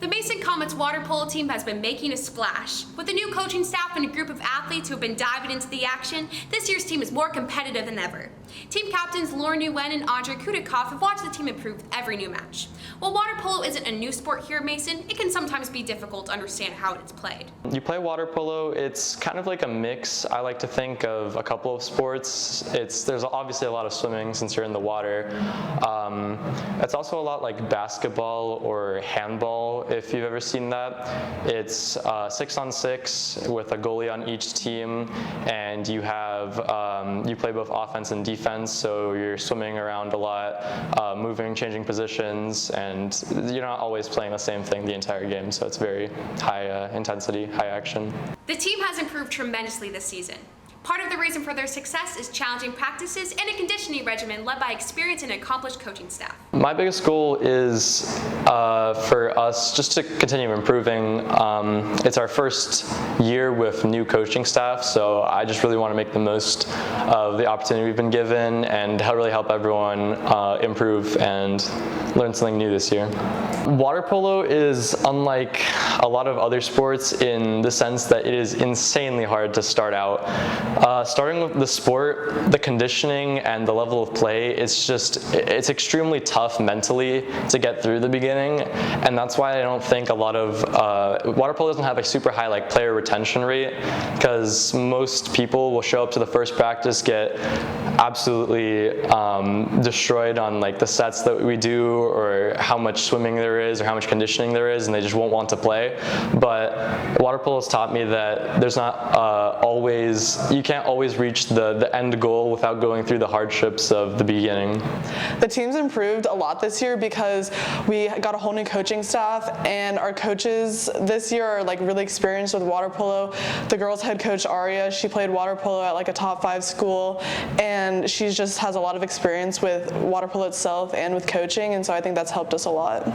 The Mason Comets water polo team has been making a splash. With a new coaching staff and a group of athletes who have been diving into the action, this year's team is more competitive than ever. Team captains Lauren Nguyen and Andre Kudikov have watched the team improve with every new match. While water polo isn't a new sport here at Mason, it can sometimes be difficult to understand how it's played. You play water polo, it's kind of like a mix. I like to think of a couple of sports. There's obviously a lot of swimming since you're in the water. It's also a lot like basketball or handball, if you've ever seen that. It's 6-on-6 with a goalie on each team, and you play both offense and defense, so you're swimming around a lot, moving, changing positions, and you're not always playing the same thing the entire game, so it's very high intensity, high action. The team has improved tremendously this season. Part of the reason for their success is challenging practices and a conditioning regimen led by experienced and accomplished coaching staff. My biggest goal is for us just to continue improving. It's our first year with new coaching staff, so I just really want to make the most of the opportunity we've been given and really help everyone improve and learn something new this year. Water polo is unlike a lot of other sports in the sense that it is insanely hard to start out. Starting with the sport, the conditioning, and the level of play, it's extremely tough mentally to get through the beginning, and that's why I don't think a lot of water polo doesn't have a super high player retention rate, because most people will show up to the first practice, get absolutely destroyed on the sets that we do, or how much swimming there is, or how much conditioning there is, and they just won't want to play. But water polo has taught me that there's not you can't always reach the end goal without going through the hardships of the beginning. The team's improved a lot this year because we got a whole new coaching staff, and our coaches this year are really experienced with water polo. The girls' head coach Aria, she played water polo at a top 5 school, and she just has a lot of experience with water polo itself and with coaching, and so I think that's helped us a lot.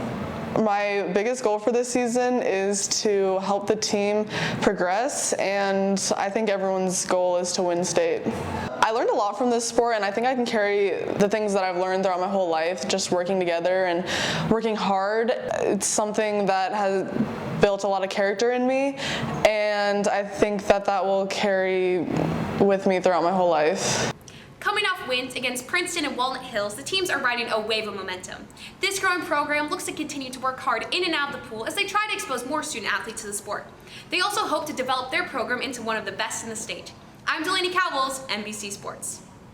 My biggest goal for this season is to help the team progress, and I think everyone's goal is to win state. I learned a lot from this sport, and I think I can carry the things that I've learned throughout my whole life, just working together and working hard. It's something that has built a lot of character in me, and I think that will carry with me throughout my whole life. Coming off wins against Princeton and Walnut Hills, the teams are riding a wave of momentum. This growing program looks to continue to work hard in and out of the pool as they try to expose more student athletes to the sport. They also hope to develop their program into one of the best in the state. I'm Delaney Cowles, NBC Sports.